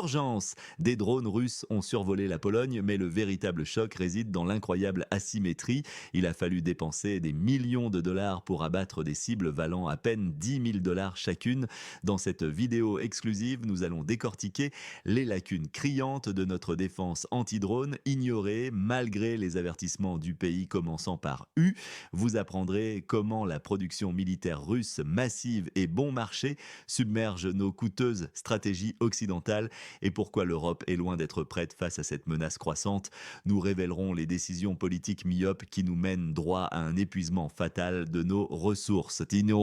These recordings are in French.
Urgence! Des drones russes ont survolé la Pologne, mais le véritable choc réside dans l'incroyable asymétrie. Il a fallu dépenser des millions de dollars pour abattre des cibles valant à peine 10 000 dollars chacune. Dans cette vidéo exclusive, nous allons décortiquer les lacunes criantes de notre défense anti-drone, ignorée malgré les avertissements du pays commençant par U. Vous apprendrez comment la production militaire russe massive et bon marché submerge nos coûteuses stratégies occidentales et pourquoi l'Europe est loin d'être prête face à cette menace croissante. Nous révélerons les décisions politiques myopes qui nous mènent droit à un épuisement fatal de nos ressources. Tino,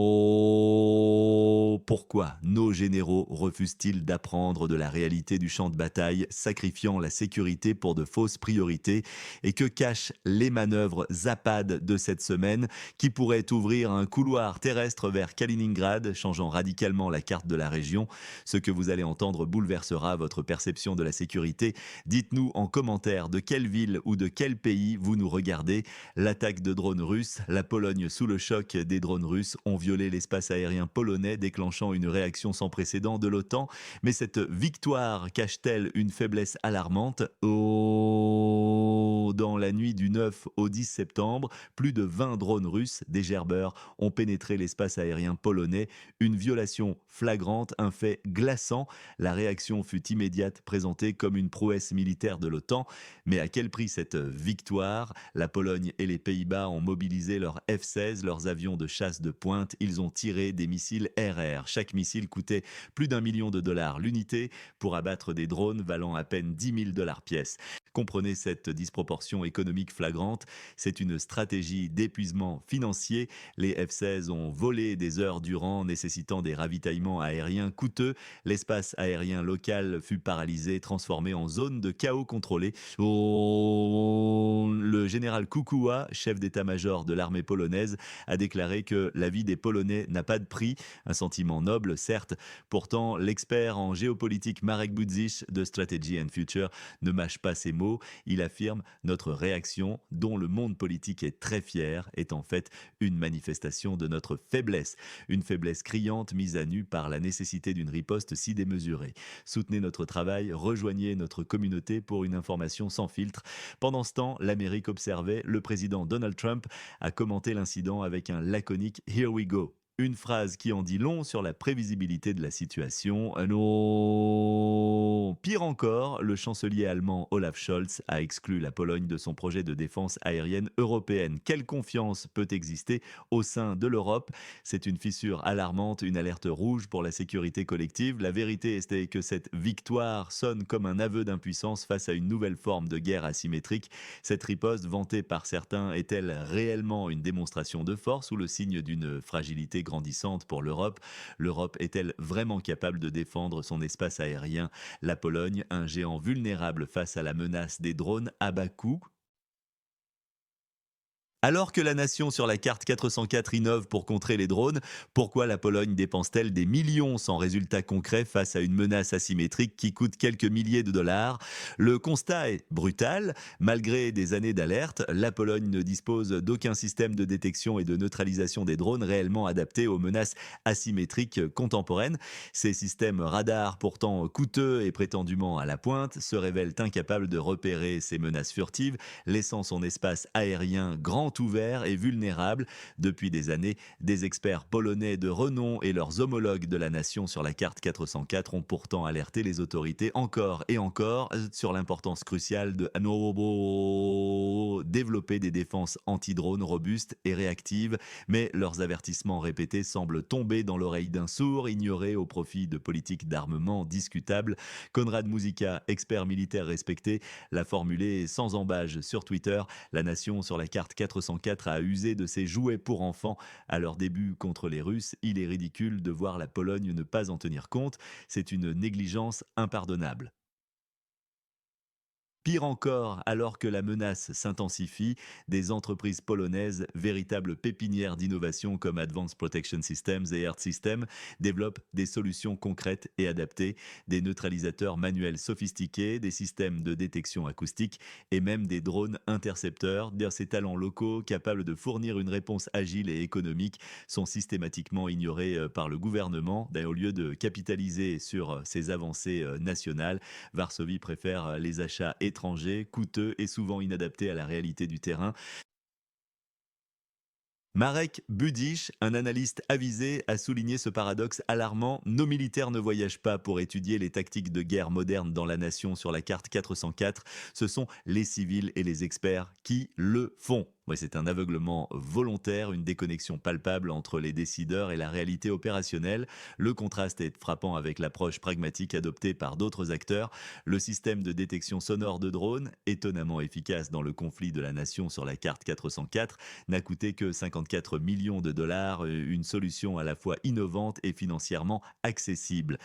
pourquoi nos généraux refusent-ils d'apprendre de la réalité du champ de bataille, sacrifiant la sécurité pour de fausses priorités? Et que cachent les manœuvres Zapad de cette semaine qui pourraient ouvrir un couloir terrestre vers Kaliningrad, changeant radicalement la carte de la région? Ce que vous allez entendre bouleversera votre perception de la sécurité. Dites-nous en commentaire de quelle ville ou de quel pays vous nous regardez. L'attaque de drones russes, la Pologne sous le choc des drones russes ont violé l'espace aérien polonais, déclenchant une réaction sans précédent de l'OTAN. Mais cette victoire cache-t-elle une faiblesse alarmante? Oh, dans la nuit du 9 au 10 septembre, plus de 20 drones russes, des gerbeurs, ont pénétré l'espace aérien polonais. Une violation flagrante, un fait glaçant. La réaction fut immédiate, présentée comme une prouesse militaire de l'OTAN. Mais à quel prix cette victoire? La Pologne et les Pays-Bas ont mobilisé leurs F-16, leurs avions de chasse de pointe. Ils ont tiré des missiles RR. Chaque missile coûtait plus d'1 million de dollars l'unité pour abattre des drones valant à peine 10 000 dollars pièce. Comprenez cette disproportion économique flagrante. C'est une stratégie d'épuisement financier. Les F-16 ont volé des heures durant, nécessitant des ravitaillements aériens coûteux. L'espace aérien local fut paralysé, transformé en zone de chaos contrôlé. Oh, le général Kukuła, chef d'état-major de l'armée polonaise, a déclaré que la vie des Polonais n'a pas de prix. Un sentiment noble, certes. Pourtant, l'expert en géopolitique Marek Budzisz de Strategy and Future ne mâche pas ses mots. Il affirme: notre réaction, dont le monde politique est très fier, est en fait une manifestation de notre faiblesse. Une faiblesse criante mise à nu par la nécessité d'une riposte si démesurée. Soutenez notre travail, rejoignez notre communauté pour une information sans filtre. Pendant ce temps, l'Amérique observait. Le président Donald Trump a commenté l'incident avec un laconique «Here we go». Une phrase qui en dit long sur la prévisibilité de la situation. Non. Pire encore, le chancelier allemand Olaf Scholz a exclu la Pologne de son projet de défense aérienne européenne. Quelle confiance peut exister au sein de l'Europe? C'est une fissure alarmante, une alerte rouge pour la sécurité collective. La vérité est que cette victoire sonne comme un aveu d'impuissance face à une nouvelle forme de guerre asymétrique. Cette riposte, vantée par certains, est-elle réellement une démonstration de force ou le signe d'une fragilité grandissante pour l'Europe? L'Europe est-elle vraiment capable de défendre son espace aérien? La Pologne, un géant vulnérable face à la menace des drones à bas coût? Alors que la nation sur la carte 404 innove pour contrer les drones, pourquoi la Pologne dépense-t-elle des millions sans résultat concret face à une menace asymétrique qui coûte quelques milliers de dollars? Le constat est brutal. Malgré des années d'alerte, la Pologne ne dispose d'aucun système de détection et de neutralisation des drones réellement adapté aux menaces asymétriques contemporaines. Ces systèmes radars, pourtant coûteux et prétendument à la pointe, se révèlent incapables de repérer ces menaces furtives, laissant son espace aérien grand ouvert et vulnérable. Depuis des années, des experts polonais de renom et leurs homologues de la nation sur la carte 404 ont pourtant alerté les autorités encore et encore sur l'importance cruciale de développer des défenses anti-drones robustes et réactives, mais leurs avertissements répétés semblent tomber dans l'oreille d'un sourd, ignorés au profit de politiques d'armement discutables. Konrad Muzyka, expert militaire respecté, l'a formulé sans embâge sur Twitter: la nation sur la carte 404 a usé de ses jouets pour enfants à leur début contre les Russes. Il est ridicule de voir la Pologne ne pas en tenir compte. C'est une négligence impardonnable. Pire encore, alors que la menace s'intensifie, des entreprises polonaises, véritables pépinières d'innovation comme Advanced Protection Systems et Earth Systems, développent des solutions concrètes et adaptées, des neutralisateurs manuels sophistiqués, des systèmes de détection acoustique et même des drones intercepteurs. Dire ces talents locaux capables de fournir une réponse agile et économique sont systématiquement ignorés par le gouvernement. D'ailleurs, au lieu de capitaliser sur ces avancées nationales, Varsovie préfère les achats étrangers, coûteux et souvent inadaptés à la réalité du terrain. Marek Budish, un analyste avisé, a souligné ce paradoxe alarmant. Nos militaires ne voyagent pas pour étudier les tactiques de guerre modernes dans la nation sur la carte 404. Ce sont les civils et les experts qui le font. Ouais, c'est un aveuglement volontaire, une déconnexion palpable entre les décideurs et la réalité opérationnelle. Le contraste est frappant avec l'approche pragmatique adoptée par d'autres acteurs. Le système de détection sonore de drones, étonnamment efficace dans le conflit de la nation sur la carte 404, n'a coûté que 54 millions de dollars, une solution à la fois innovante et financièrement accessible.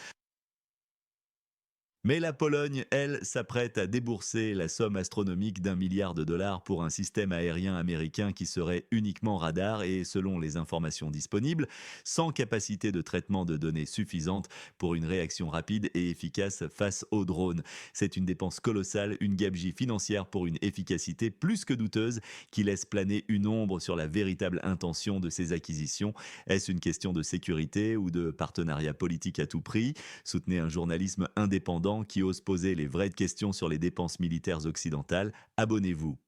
Mais la Pologne, elle, s'apprête à débourser la somme astronomique d'1 milliard de dollars pour un système aérien américain qui serait uniquement radar et, selon les informations disponibles, sans capacité de traitement de données suffisante pour une réaction rapide et efficace face aux drones. C'est une dépense colossale, une gabegie financière pour une efficacité plus que douteuse qui laisse planer une ombre sur la véritable intention de ces acquisitions. Est-ce une question de sécurité ou de partenariat politique à tout prix? Soutenez un journalisme indépendant qui ose poser les vraies questions sur les dépenses militaires occidentales. Abonnez-vous.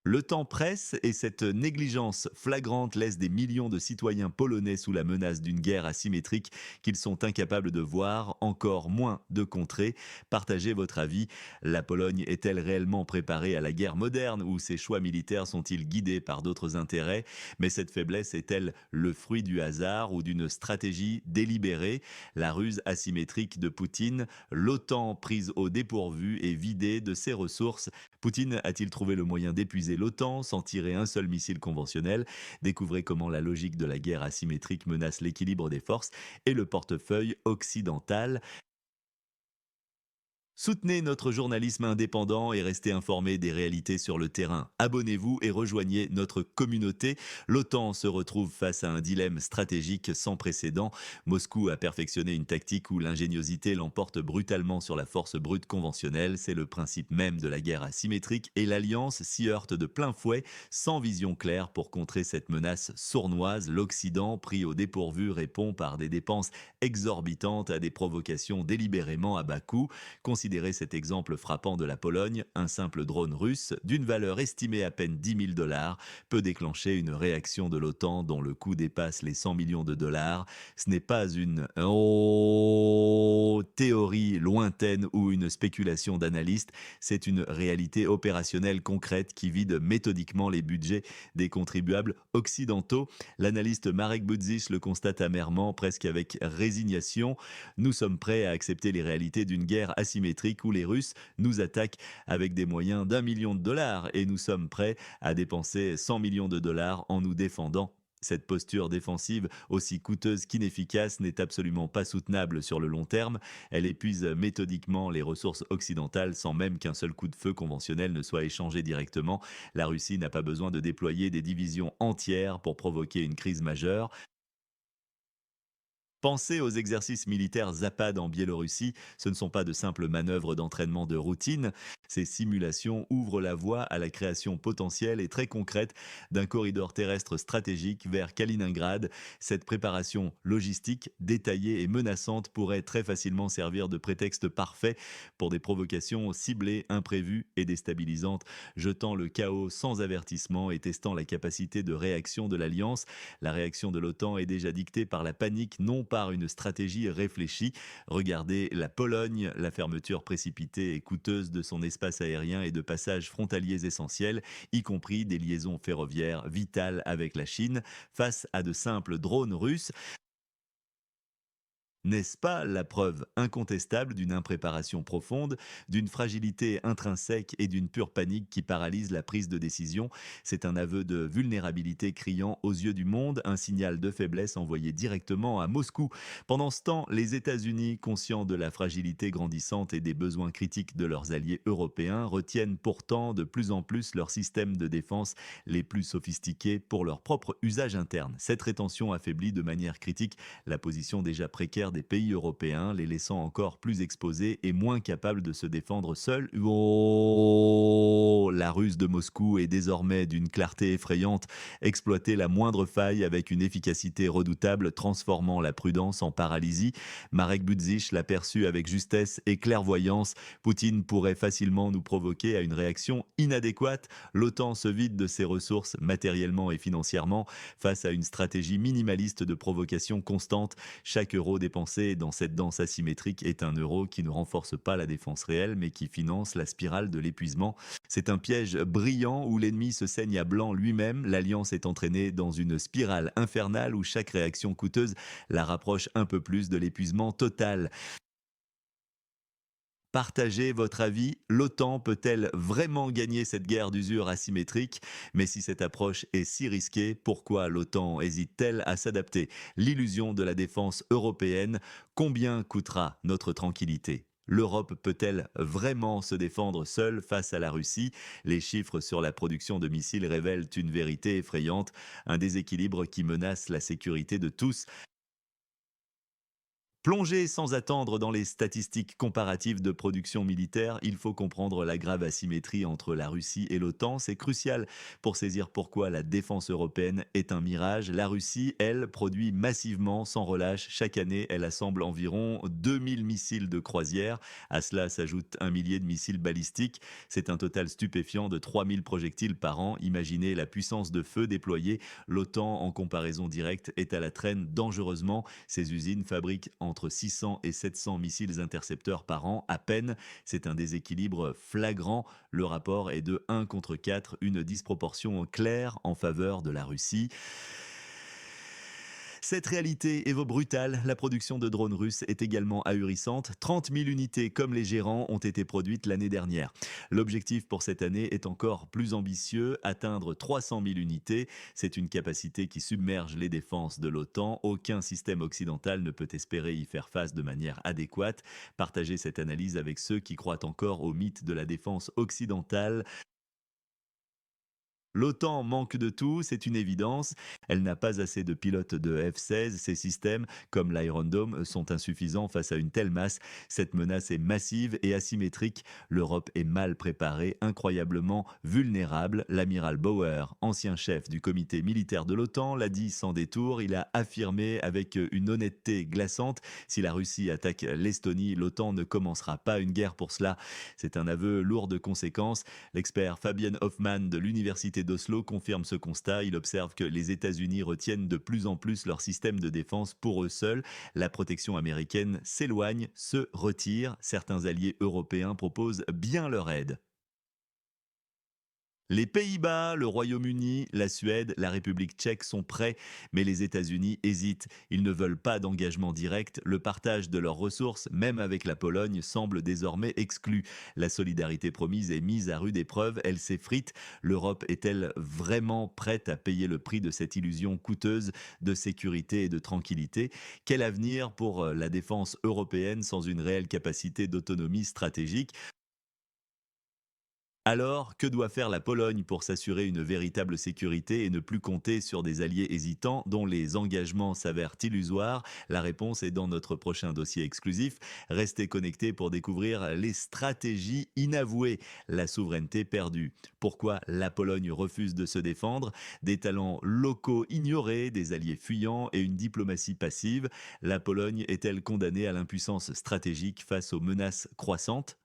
Le temps presse et cette négligence flagrante laisse des millions de citoyens polonais sous la menace d'une guerre asymétrique qu'ils sont incapables de voir, encore moins de contrer. Partagez votre avis. La Pologne est-elle réellement préparée à la guerre moderne ou ses choix militaires sont-ils guidés par d'autres intérêts? Mais cette faiblesse est-elle le fruit du hasard ou d'une stratégie délibérée? La ruse asymétrique de Poutine, l'OTAN prise au dépourvu et vidée de ses ressources. Poutine a-t-il trouvé le moyen d'épuiser l'OTAN sans tirer un seul missile conventionnel? Découvrez comment la logique de la guerre asymétrique menace l'équilibre des forces et le portefeuille occidental. Soutenez notre journalisme indépendant et restez informés des réalités sur le terrain. Abonnez-vous et rejoignez notre communauté. L'OTAN se retrouve face à un dilemme stratégique sans précédent. Moscou a perfectionné une tactique où l'ingéniosité l'emporte brutalement sur la force brute conventionnelle. C'est le principe même de la guerre asymétrique et l'Alliance s'y heurte de plein fouet, sans vision claire pour contrer cette menace sournoise. L'Occident, pris au dépourvu, répond par des dépenses exorbitantes à des provocations délibérément à bas coût. Considérez cet exemple frappant de la Pologne, un simple drone russe d'une valeur estimée à peine 10 000 dollars peut déclencher une réaction de l'OTAN dont le coût dépasse les 100 millions de dollars. Ce n'est pas une théorie lointaine ou une spéculation d'analyste, c'est une réalité opérationnelle concrète qui vide méthodiquement les budgets des contribuables occidentaux. L'analyste Marek Budzisz le constate amèrement, presque avec résignation. Nous sommes prêts à accepter les réalités d'une guerre asymétrique où les Russes nous attaquent avec des moyens d'1 million de dollars et nous sommes prêts à dépenser 100 millions de dollars en nous défendant. Cette posture défensive, aussi coûteuse qu'inefficace, n'est absolument pas soutenable sur le long terme. Elle épuise méthodiquement les ressources occidentales sans même qu'un seul coup de feu conventionnel ne soit échangé directement. La Russie n'a pas besoin de déployer des divisions entières pour provoquer une crise majeure. Pensez aux exercices militaires Zapad en Biélorussie, ce ne sont pas de simples manœuvres d'entraînement de routine, ces simulations ouvrent la voie à la création potentielle et très concrète d'un corridor terrestre stratégique vers Kaliningrad. Cette préparation logistique détaillée et menaçante pourrait très facilement servir de prétexte parfait pour des provocations ciblées, imprévues et déstabilisantes, jetant le chaos sans avertissement et testant la capacité de réaction de l'Alliance. La réaction de l'OTAN est déjà dictée par la panique, non par une stratégie réfléchie. Regardez la Pologne, la fermeture précipitée et coûteuse de son espace aérien et de passages frontaliers essentiels, y compris des liaisons ferroviaires vitales avec la Chine, face à de simples drones russes. N'est-ce pas la preuve incontestable d'une impréparation profonde, d'une fragilité intrinsèque et d'une pure panique qui paralyse la prise de décision? C'est un aveu de vulnérabilité criant aux yeux du monde, un signal de faiblesse envoyé directement à Moscou. Pendant ce temps, les États-Unis, conscients de la fragilité grandissante et des besoins critiques de leurs alliés européens, retiennent pourtant de plus en plus leurs systèmes de défense les plus sophistiqués pour leur propre usage interne. Cette rétention affaiblit de manière critique la position déjà précaire des pays européens, les laissant encore plus exposés et moins capables de se défendre seuls. Oh, la ruse de Moscou est désormais d'une clarté effrayante, exploiter la moindre faille avec une efficacité redoutable, transformant la prudence en paralysie. Marek Budzych l'aperçut avec justesse et clairvoyance. Poutine pourrait facilement nous provoquer à une réaction inadéquate. L'OTAN se vide de ses ressources matériellement et financièrement face à une stratégie minimaliste de provocation constante. Chaque euro dépensé dans cette danse asymétrique est un euro qui ne renforce pas la défense réelle, mais qui finance la spirale de l'épuisement. C'est un piège brillant où l'ennemi se saigne à blanc lui-même. L'Alliance est entraînée dans une spirale infernale où chaque réaction coûteuse la rapproche un peu plus de l'épuisement total. Partagez votre avis. L'OTAN peut-elle vraiment gagner cette guerre d'usure asymétrique? Mais si cette approche est si risquée, pourquoi l'OTAN hésite-t-elle à s'adapter? L'illusion de la défense européenne, combien coûtera notre tranquillité? L'Europe peut-elle vraiment se défendre seule face à la Russie? Les chiffres sur la production de missiles révèlent une vérité effrayante, un déséquilibre qui menace la sécurité de tous. Plongé sans attendre dans les statistiques comparatives de production militaire, il faut comprendre la grave asymétrie entre la Russie et l'OTAN. C'est crucial pour saisir pourquoi la défense européenne est un mirage. La Russie, elle, produit massivement, sans relâche. Chaque année, elle assemble environ 2000 missiles de croisière. À cela s'ajoute un millier de missiles balistiques. C'est un total stupéfiant de 3000 projectiles par an. Imaginez la puissance de feu déployée. L'OTAN, en comparaison directe, est à la traîne dangereusement. Ces usines fabriquent entre 600 et 700 missiles intercepteurs par an, à peine. C'est un déséquilibre flagrant. Le rapport est de 1 contre 4, une disproportion claire en faveur de la Russie. Cette réalité évo brutale. La production de drones russes est également ahurissante. 30 000 unités comme les gérants ont été produites l'année dernière. L'objectif pour cette année est encore plus ambitieux, atteindre 300 000 unités. C'est une capacité qui submerge les défenses de l'OTAN. Aucun système occidental ne peut espérer y faire face de manière adéquate. Partagez cette analyse avec ceux qui croient encore au mythe de la défense occidentale. L'OTAN manque de tout, c'est une évidence. Elle n'a pas assez de pilotes de F-16. Ses systèmes, comme l'Iron Dome, sont insuffisants face à une telle masse. Cette menace est massive et asymétrique. L'Europe est mal préparée, incroyablement vulnérable. L'amiral Bauer, ancien chef du comité militaire de l'OTAN, l'a dit sans détour. Il a affirmé avec une honnêteté glaçante: si la Russie attaque l'Estonie, l'OTAN ne commencera pas une guerre pour cela. C'est un aveu lourd de conséquences. L'expert Fabian Hoffman de l'Université d'Oslo confirme ce constat. Il observe que les États-Unis retiennent de plus en plus leur système de défense pour eux seuls. La protection américaine s'éloigne, se retire. Certains alliés européens proposent bien leur aide. Les Pays-Bas, le Royaume-Uni, la Suède, la République tchèque sont prêts, mais les États-Unis hésitent. Ils ne veulent pas d'engagement direct. Le partage de leurs ressources, même avec la Pologne, semble désormais exclu. La solidarité promise est mise à rude épreuve. Elle s'effrite. L'Europe est-elle vraiment prête à payer le prix de cette illusion coûteuse de sécurité et de tranquillité? Quel avenir pour la défense européenne sans une réelle capacité d'autonomie stratégique? Alors, que doit faire la Pologne pour s'assurer une véritable sécurité et ne plus compter sur des alliés hésitants dont les engagements s'avèrent illusoires? La réponse est dans notre prochain dossier exclusif. Restez connectés pour découvrir les stratégies inavouées, la souveraineté perdue. Pourquoi la Pologne refuse de se défendre? Des talents locaux ignorés, des alliés fuyants et une diplomatie passive. La Pologne est-elle condamnée à l'impuissance stratégique face aux menaces croissantes?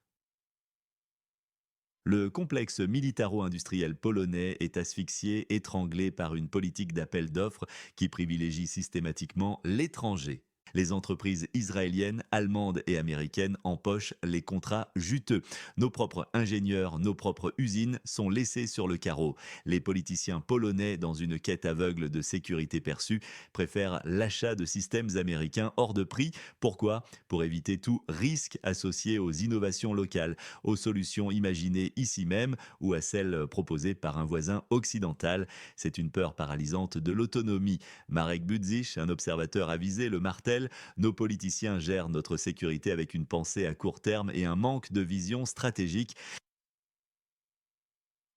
Le complexe militaro-industriel polonais est asphyxié, étranglé par une politique d'appel d'offres qui privilégie systématiquement l'étranger. Les entreprises israéliennes, allemandes et américaines empochent les contrats juteux. Nos propres ingénieurs, nos propres usines sont laissés sur le carreau. Les politiciens polonais, dans une quête aveugle de sécurité perçue, préfèrent l'achat de systèmes américains hors de prix. Pourquoi? Pour éviter tout risque associé aux innovations locales, aux solutions imaginées ici même ou à celles proposées par un voisin occidental. C'est une peur paralysante de l'autonomie. Marek Budzich, un observateur avisé, le martèle: nos politiciens gèrent notre sécurité avec une pensée à court terme et un manque de vision stratégique.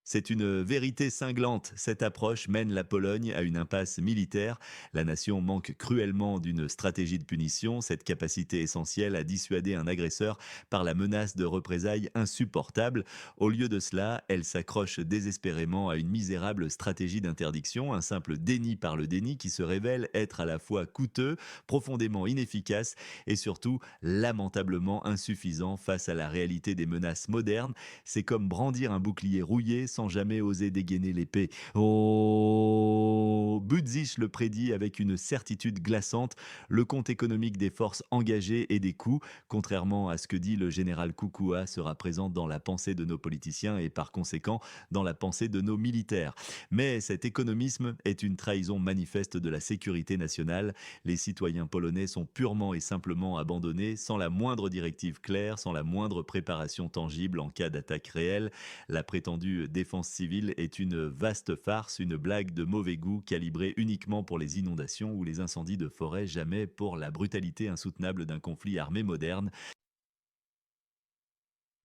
C'est une vérité cinglante. Cette approche mène la Pologne à une impasse militaire. La nation manque cruellement d'une stratégie de punition, cette capacité essentielle à dissuader un agresseur par la menace de représailles insupportables. Au lieu de cela, elle s'accroche désespérément à une misérable stratégie d'interdiction, un simple déni par le déni qui se révèle être à la fois coûteux, profondément inefficace et surtout lamentablement insuffisant face à la réalité des menaces modernes. C'est comme brandir un bouclier rouillé sans jamais oser dégainer l'épée. Oh, Budzich le prédit avec une certitude glaçante: le compte économique des forces engagées et des coûts, contrairement à ce que dit le général Kukua, sera présent dans la pensée de nos politiciens et par conséquent dans la pensée de nos militaires. Mais cet économisme est une trahison manifeste de la sécurité nationale. Les citoyens polonais sont purement et simplement abandonnés, sans la moindre directive claire, sans la moindre préparation tangible en cas d'attaque réelle. La prétendue défense civile est une vaste farce, une blague de mauvais goût calibrée uniquement pour les inondations ou les incendies de forêt, jamais pour la brutalité insoutenable d'un conflit armé moderne.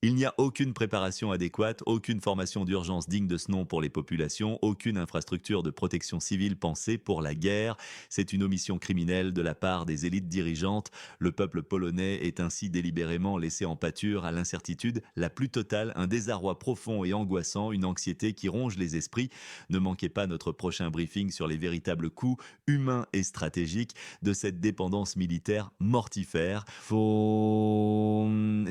Il n'y a aucune préparation adéquate, aucune formation d'urgence digne de ce nom pour les populations, aucune infrastructure de protection civile pensée pour la guerre. C'est une omission criminelle de la part des élites dirigeantes. Le peuple polonais est ainsi délibérément laissé en pâture à l'incertitude la plus totale, un désarroi profond et angoissant, une anxiété qui ronge les esprits. Ne manquez pas notre prochain briefing sur les véritables coûts humains et stratégiques de cette dépendance militaire mortifère.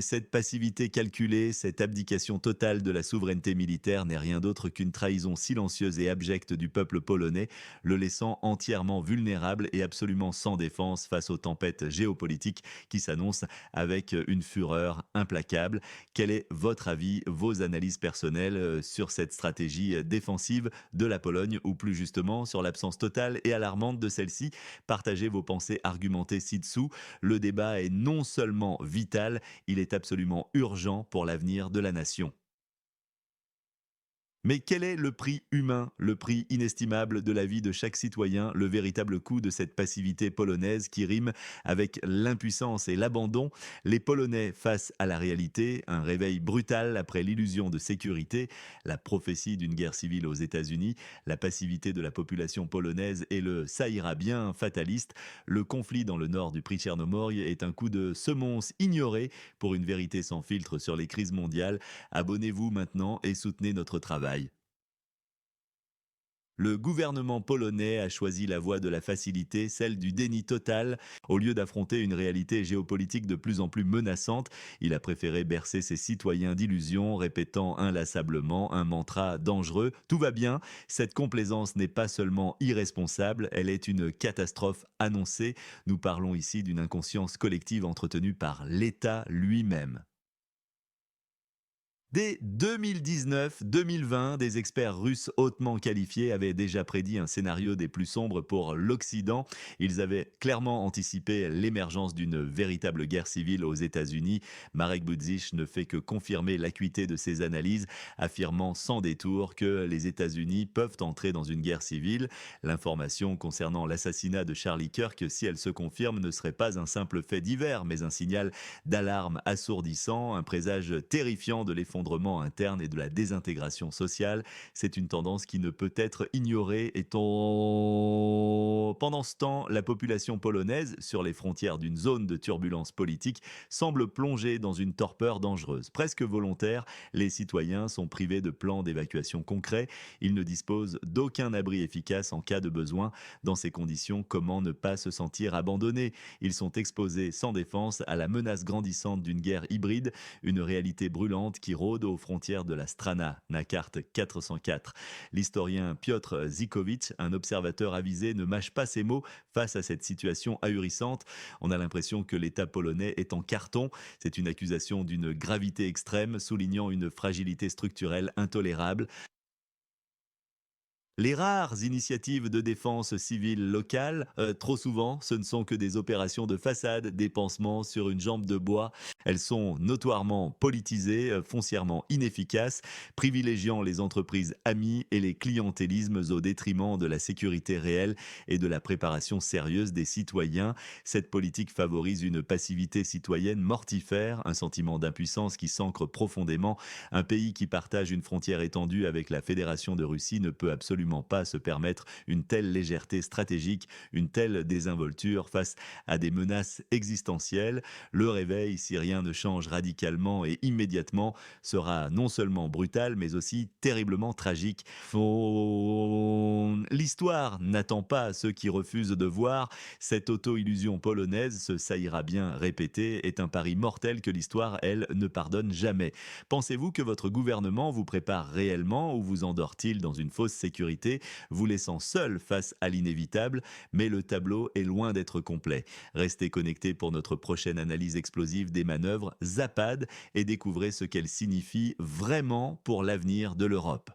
Cette passivité calculée, cette abdication totale de la souveraineté militaire n'est rien d'autre qu'une trahison silencieuse et abjecte du peuple polonais, le laissant entièrement vulnérable et absolument sans défense face aux tempêtes géopolitiques qui s'annoncent avec une fureur implacable. Quel est votre avis, vos analyses personnelles sur cette stratégie défensive de la Pologne, ou plus justement sur l'absence totale et alarmante de celle-ci? Partagez vos pensées argumentées ci-dessous. Le débat est non seulement vital, il est absolument urgent pour l'avenir de la nation. Mais quel est le prix humain, le prix inestimable de la vie de chaque citoyen, le véritable coût de cette passivité polonaise qui rime avec l'impuissance et l'abandon? Les Polonais face à la réalité, un réveil brutal après l'illusion de sécurité, la prophétie d'une guerre civile aux États-Unis, la passivité de la population polonaise et le ça ira bien fataliste. Le conflit dans le nord du Pricernomorje est un coup de semonce ignoré pour une vérité sans filtre sur les crises mondiales. Abonnez-vous maintenant et soutenez notre travail. Le gouvernement polonais a choisi la voie de la facilité, celle du déni total. Au lieu d'affronter une réalité géopolitique de plus en plus menaçante, il a préféré bercer ses citoyens d'illusions, répétant inlassablement un mantra dangereux: tout va bien. Cette complaisance n'est pas seulement irresponsable, elle est une catastrophe annoncée. Nous parlons ici d'une inconscience collective entretenue par l'État lui-même. Dès 2019-2020, des experts russes hautement qualifiés avaient déjà prédit un scénario des plus sombres pour l'Occident. Ils avaient clairement anticipé l'émergence d'une véritable guerre civile aux États-Unis. Marek Budzich ne fait que confirmer l'acuité de ses analyses, affirmant sans détour que les États-Unis peuvent entrer dans une guerre civile. L'information concernant l'assassinat de Charlie Kirk, si elle se confirme, ne serait pas un simple fait divers, mais un signal d'alarme assourdissant, un présage terrifiant de l'effondrement interne et de la désintégration sociale. C'est une tendance qui ne peut être ignorée. Pendant ce temps, la population polonaise, sur les frontières d'une zone de turbulence politique, semble plongée dans une torpeur dangereuse. Presque volontaire, les citoyens sont privés de plans d'évacuation concrets. Ils ne disposent d'aucun abri efficace en cas de besoin. Dans ces conditions, comment ne pas se sentir abandonnés? Ils sont exposés sans défense à la menace grandissante d'une guerre hybride, une réalité brûlante qui rôde rôde aux frontières de la Strana, na carte 404. L'historien Piotr Zikowicz, un observateur avisé, ne mâche pas ses mots face à cette situation ahurissante. On a l'impression que l'État polonais est en carton. C'est une accusation d'une gravité extrême, soulignant une fragilité structurelle intolérable. Les rares initiatives de défense civile locale, trop souvent, ce ne sont que des opérations de façade, des pansements sur une jambe de bois. Elles sont notoirement politisées, foncièrement inefficaces, privilégiant les entreprises amies et les clientélismes au détriment de la sécurité réelle et de la préparation sérieuse des citoyens. Cette politique favorise une passivité citoyenne mortifère, un sentiment d'impuissance qui s'ancre profondément. Un pays qui partage une frontière étendue avec la Fédération de Russie ne peut absolument pas se permettre une telle légèreté stratégique, une telle désinvolture face à des menaces existentielles. Le réveil, si rien ne change radicalement et immédiatement, sera non seulement brutal, mais aussi terriblement tragique. L'histoire n'attend pas ceux qui refusent de voir. Cette auto-illusion polonaise, se saillira bien répétée, est un pari mortel que l'histoire, elle, ne pardonne jamais. Pensez-vous que votre gouvernement vous prépare réellement ou vous endort-il dans une fausse sécurité, vous laissant seul face à l'inévitable? Mais le tableau est loin d'être complet. Restez connectés pour notre prochaine analyse explosive des manœuvres Zapad et découvrez ce qu'elles signifient vraiment pour l'avenir de l'Europe.